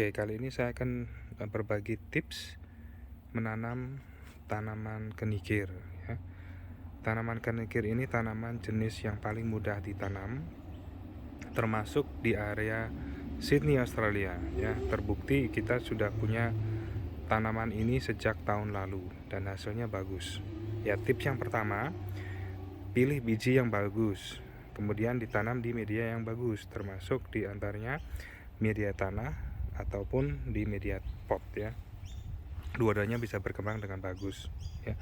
Oke, kali ini saya akan berbagi tips menanam tanaman kenikir ya. Tanaman kenikir ini tanaman jenis yang paling mudah ditanam, termasuk di area Sydney, Australia ya. Terbukti kita sudah punya tanaman ini sejak tahun lalu dan hasilnya bagus. Ya, tips yang pertama, pilih biji yang bagus, kemudian ditanam di media yang bagus, termasuk di antaranya media tanah ataupun di media pot ya. Dua-duanya bisa berkembang dengan bagus ya.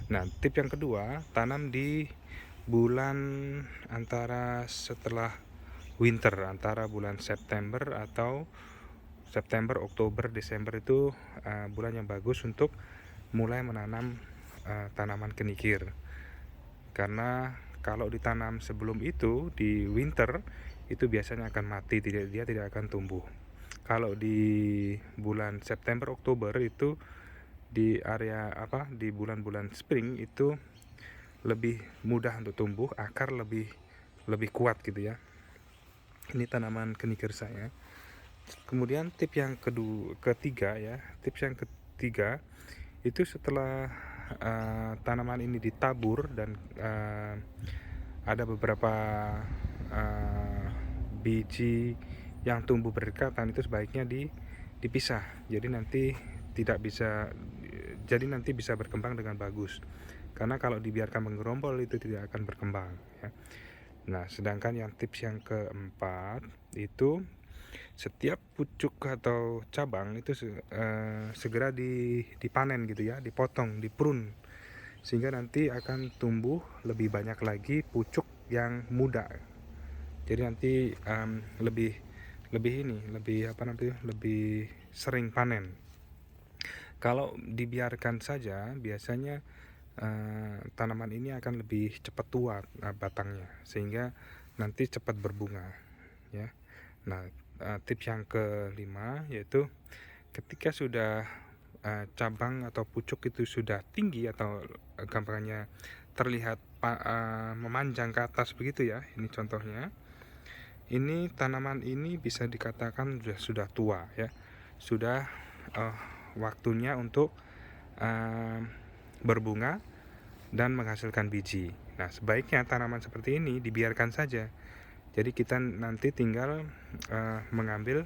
Nah, tips yang kedua, tanam di bulan antara setelah winter, antara bulan September atau September, Oktober, Desember itu bulan yang bagus untuk mulai menanam tanaman kenikir. Karena kalau ditanam sebelum itu di winter itu biasanya akan mati, dia tidak akan tumbuh. Kalau di bulan September, Oktober itu di area di bulan-bulan spring itu lebih mudah untuk tumbuh, akar lebih kuat gitu ya. Ini tanaman kenikir saya. Kemudian tips yang ketiga ya, tips yang ketiga itu setelah tanaman ini ditabur dan ada beberapa biji yang tumbuh berdekatan, itu sebaiknya dipisah. Jadi nanti bisa berkembang dengan bagus. Karena kalau dibiarkan menggerombol itu tidak akan berkembang ya. Nah, sedangkan yang tips yang keempat itu setiap pucuk atau cabang itu segera dipanen gitu ya, dipotong, diprun, sehingga nanti akan tumbuh lebih banyak lagi pucuk yang muda. Jadi nanti lebih sering panen. Kalau dibiarkan saja biasanya tanaman ini akan lebih cepat tua batangnya, sehingga nanti cepat berbunga ya. Nah, tips yang kelima yaitu ketika sudah cabang atau pucuk itu sudah tinggi atau gampangnya terlihat memanjang ke atas begitu ya. Ini contohnya. Ini tanaman ini bisa dikatakan sudah tua ya. Sudah waktunya untuk berbunga dan menghasilkan biji. Nah, sebaiknya tanaman seperti ini dibiarkan saja. Jadi kita nanti tinggal mengambil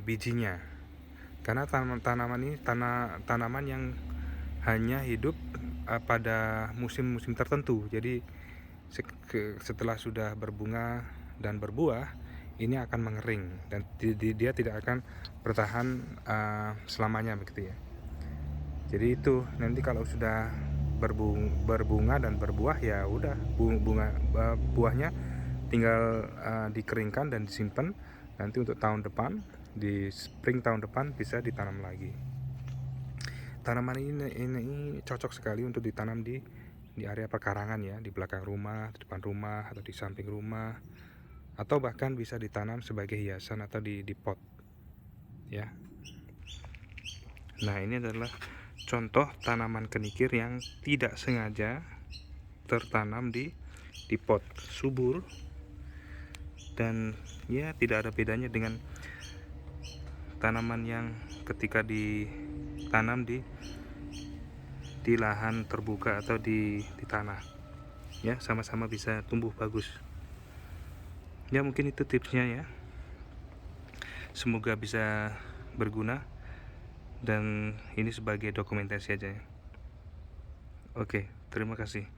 bijinya. Karena tanaman ini tanaman yang hanya hidup pada musim-musim tertentu. Jadi setelah sudah berbunga dan berbuah, ini akan mengering dan dia tidak akan bertahan selamanya begitu ya. Jadi itu nanti kalau sudah berbunga dan berbuah ya udah buahnya tinggal dikeringkan dan disimpan, nanti untuk tahun depan di spring tahun depan bisa ditanam lagi. Tanaman ini cocok sekali untuk ditanam di area pekarangan ya, di belakang rumah, di depan rumah, atau di samping rumah, atau bahkan bisa ditanam sebagai hiasan atau di pot ya. Nah, ini adalah contoh tanaman kenikir yang tidak sengaja tertanam di pot subur, dan ya tidak ada bedanya dengan tanaman yang ketika ditanam di lahan terbuka atau di tanah ya, sama-sama bisa tumbuh bagus ya. Mungkin itu tipsnya ya, semoga bisa berguna dan ini sebagai dokumentasi aja ya. Oke, terima kasih.